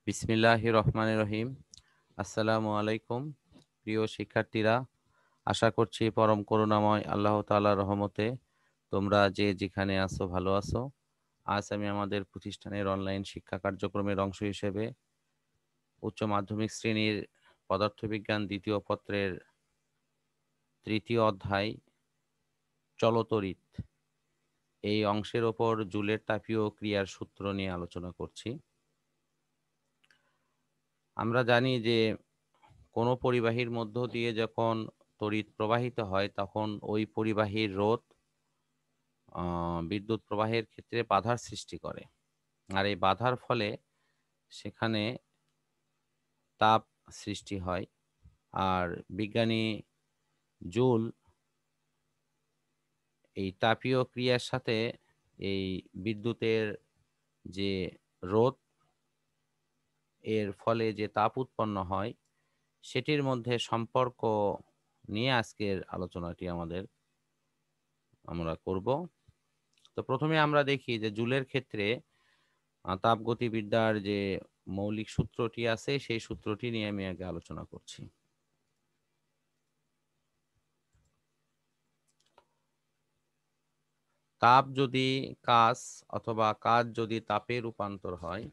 বিসমিল্লাহির রহমানির রহিম। আসসালামু আলাইকুম প্রিয় শিক্ষার্থীরা, আশা করছি পরম করুণাময় আল্লাহ তাআলার রহমতে তোমরা যে যেখানে আছো ভালো আছো। আজ আমি আমাদের প্রতিষ্ঠানের অনলাইন শিক্ষা কার্যক্রমের অংশ হিসেবে উচ্চ মাধ্যমিক শ্রেণীর পদার্থবিজ্ঞান দ্বিতীয় পত্রের তৃতীয় অধ্যায় চলতরিৎ এই অংশের ওপর জুলের তাপীয় ক্রিয়ার সূত্র নিয়ে আলোচনা করছি। আমরা জানি যে কোনো পরিবাহীর মধ্য দিয়ে যখন তড়িৎ প্রবাহিত হয় তখন ওই পরিবাহীর রোধ বিদ্যুৎ প্রবাহের ক্ষেত্রে বাধার সৃষ্টি করে, আর এই বাধার ফলে সেখানে তাপ সৃষ্টি হয়। আর বিজ্ঞানী জুল এই তাপীয় ক্রিয়ার সাথে এই বিদ্যুতের যে রোধ এর ফলে যে তাপ উৎপন্ন হয় সেটির মধ্যে সম্পর্ক নিয়ে আজকের আলোচনাটি আমরা করব। তো প্রথমে আমরা দেখি যে জুলের ক্ষেত্রে তাপগতিবিদ্যার যে মৌলিক সূত্রটি আছে সেই সূত্রটি নিয়ে আমি আগে আলোচনা করছি। তাপ যদি কাজ অথবা কাজ যদি তাপে রূপান্তর হয়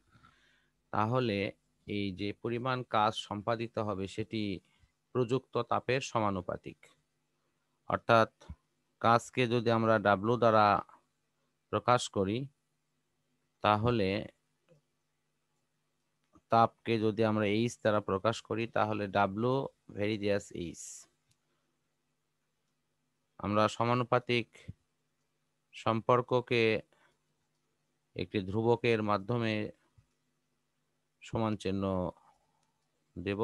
তাহলে এই যে পরিমাণ কাজ সম্পাদিত হবে সেটি প্রযুক্ত তাপের সমানুপাতিক। অর্থাৎ কাজকে যদি আমরা ডাব্লু দ্বারা প্রকাশ করি তাহলে তাপকে যদি আমরা এইচ দ্বারা প্রকাশ করি তাহলে ডাব্লু ভেরিজিয়াস এইচ। আমরা সমানুপাতিক সম্পর্ককে একটি ধ্রুবকের মাধ্যমে সমান চিহ্ন দেব,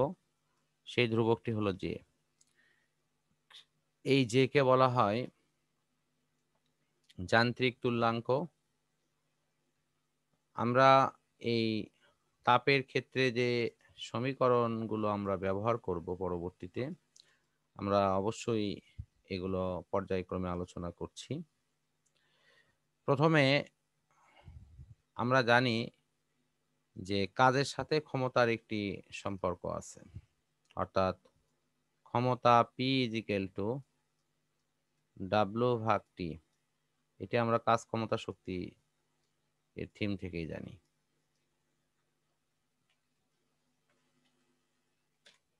সেই ধ্রুবকটি হলো জে। এই জে কে বলা হয় যান্ত্রিক তুল্যাঙ্ক। আমরা এই তাপের ক্ষেত্রে যে সমীকরণগুলো আমরা ব্যবহার করব পরবর্তীতে, আমরা অবশ্যই এগুলো পর্যায়ক্রমে আলোচনা করছি। প্রথমে আমরা জানি যে কাজের সাথে ক্ষমতার একটি সম্পর্ক আছে, অর্থাৎ ক্ষমতা পি ইজিক্যাল টু ডাব্লু ভাগ টি। এটি আমরা কাজ ক্ষমতা শক্তি এর থিম থেকেই জানি।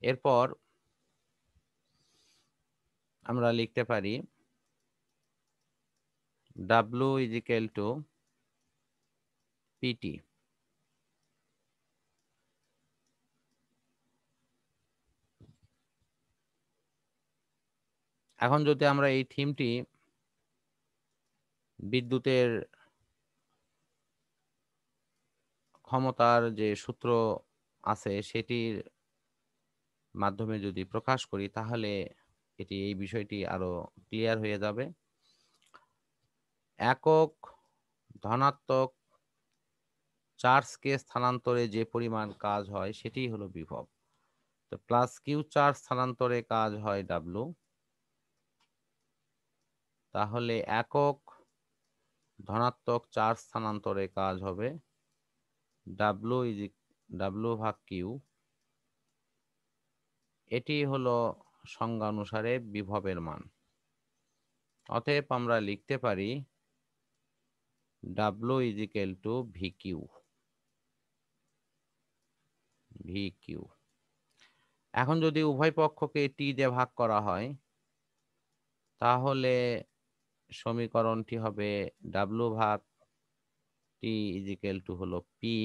এরপর আমরা লিখতে পারি ডাব্লু ইজিক্যাল টু পিটি। এখন যদি আমরা এই থিমটি বিদ্যুতের ক্ষমতার যে সূত্র আছে সেটির মাধ্যমে যদি প্রকাশ করি তাহলে এই বিষয়টি আরো ক্লিয়ার হয়ে যাবে। একক ধনাত্মক চার্জকে স্থানান্তরে যে পরিমাণ কাজ হয় সেটি হলো বিভব। তো প্লাস কিউ চার্জ স্থানান্তরে কাজ হয় ডাব্লু, তাহলে একক ধনাত্মক চার্জ স্থানান্তরে কাজ হবে ডাব্লু ভাগ কিউ। এটি হলো সংজ্ঞা অনুসারে বিভবের মান। অতএব আমরা লিখতে পারি W equal to V Q. এখন যদি উভয় পক্ষকে টি দিয়ে ভাগ করা হয় তাহলে সমীকরণটি হবে ডাব্লু ভাগ টি ইজিক্যাল টু হলো পি,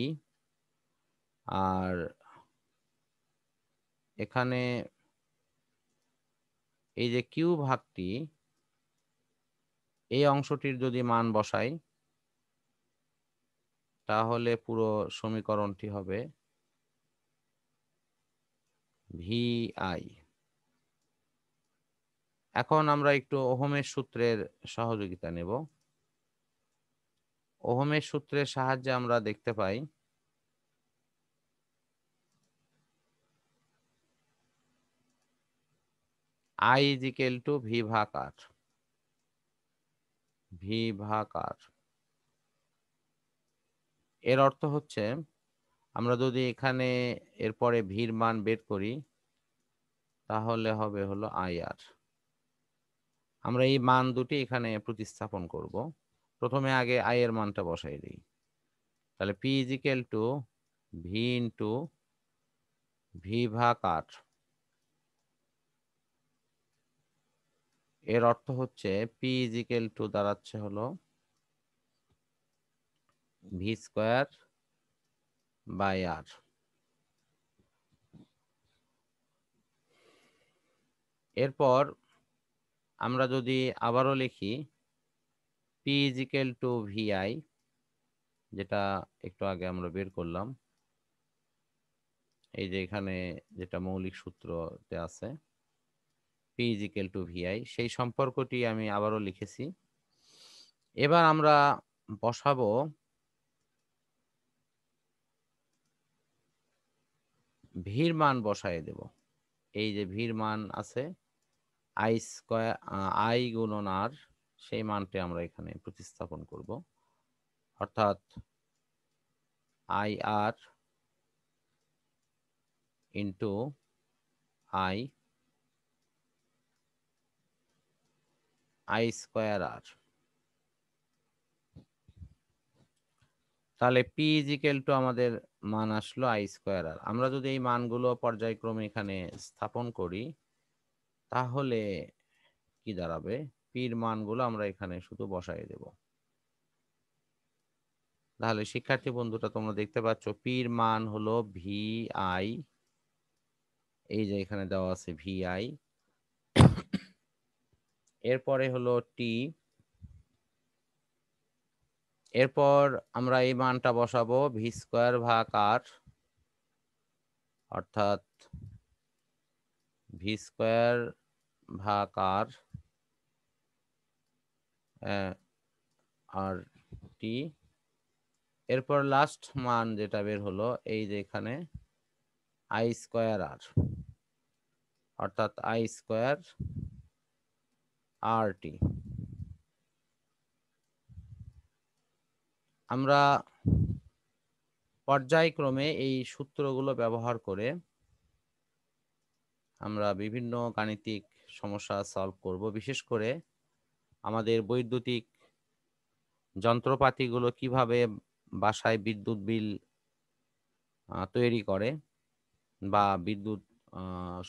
আর এখানে এই যে কিউ ভাগটি এই অংশটির যদি মান বসাই তাহলে পুরো সমীকরণটি হবে ভি আই। এখন আমরা একটু ওহমের সূত্রের সহযোগিতা নেব। ওহমের সূত্রের সাহায্যে আমরা দেখতে পাই আই ইজিক্যাল টু ভি ভাগ আর। এর অর্থ হচ্ছে আমরা যদি এখানে এরপরে ভির মান বের করি তাহলে হবে হলো আইআর। আমরা এই মান দুটি এখানে প্রতিস্থাপন করব। প্রথমে আগে আই এর মানটা বসাই দিই। তাহলে P is equal to V into V ভাগ আর। এর অর্থ হচ্ছে পি ইজ ইকুয়াল টু দাঁড়াচ্ছে হলো ভি স্কোয়ার বাই আর। এরপর আমরা যদি আবারও লিখি P is equal to V I, যেটা একটু আগে আমরা বের করলাম, এই যে এখানে যেটা মৌলিক সূত্রতে আছে P is equal to V I, সেই সম্পর্কটি আমি আবারও লিখেছি। এবার আমরা বসাবো ভির মান বসায় দেব। এই যে ভির মান আছে আই স্কয়ার আই গুণন আর, সেই মানটি আমরা এখানে প্রতিস্থাপন করব। অর্থাৎ I R into I I square R. তাহলে পি ইজ ইকুয়াল টু আমাদের মান আসলো আই স্কয়ার আর। আমরা যদি এই মানগুলো পর্যায়ক্রমে এখানে স্থাপন করি তাহলে কি দাঁড়াবে, পির মানগুলো আমরা এখানে শুধু বসাই দেব। তাহলে শিক্ষার্থী বন্ধুরা তোমরা দেখতে পাচ্ছ পির মান হলো ভি আই, এই যে এখানে দেওয়া আছে ভি আই, এরপরে হলো টি, এরপর আমরা এই মানটা বসাবো ভি স্কোয়ার ভাগ আর, অর্থাৎ ভি স্কোয়ার ভাগ আর আর টি। এরপর লাস্ট মান যেটা বের হলো এই যে এখানে আই স্কোয়ার আর, অর্থাৎ আই স্কোয়ার আর টি। আমরা পর্যায়ক্রমে এই সূত্রগুলো ব্যবহার করে আমরা বিভিন্ন গাণিতিক সমস্যা সলভ করব। বিশেষ করে আমাদের বৈদ্যুতিক যন্ত্রপাতিগুলো কিভাবে বাসায় বিদ্যুৎ বিল তৈরি করে বা বিদ্যুৎ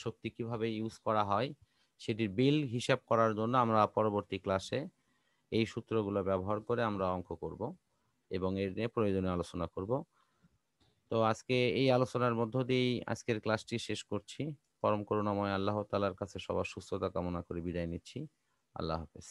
শক্তি কিভাবে ইউজ করা হয় সেটির বিল হিসাব করার জন্য আমরা পরবর্তী ক্লাসে এই সূত্রগুলো ব্যবহার করে আমরা অঙ্ক করব এবং এর নিয়ে প্রয়োজনীয় আলোচনা করব। তো আজকে এই আলোচনার মধ্য দিয়েই আজকের ক্লাসটি শেষ করছি। পরম করুণাময় আল্লাহ তাআলার কাছে সবার সুস্থতা কামনা করে বিদায় নিচ্ছি। আল্লাহ হাফেজ।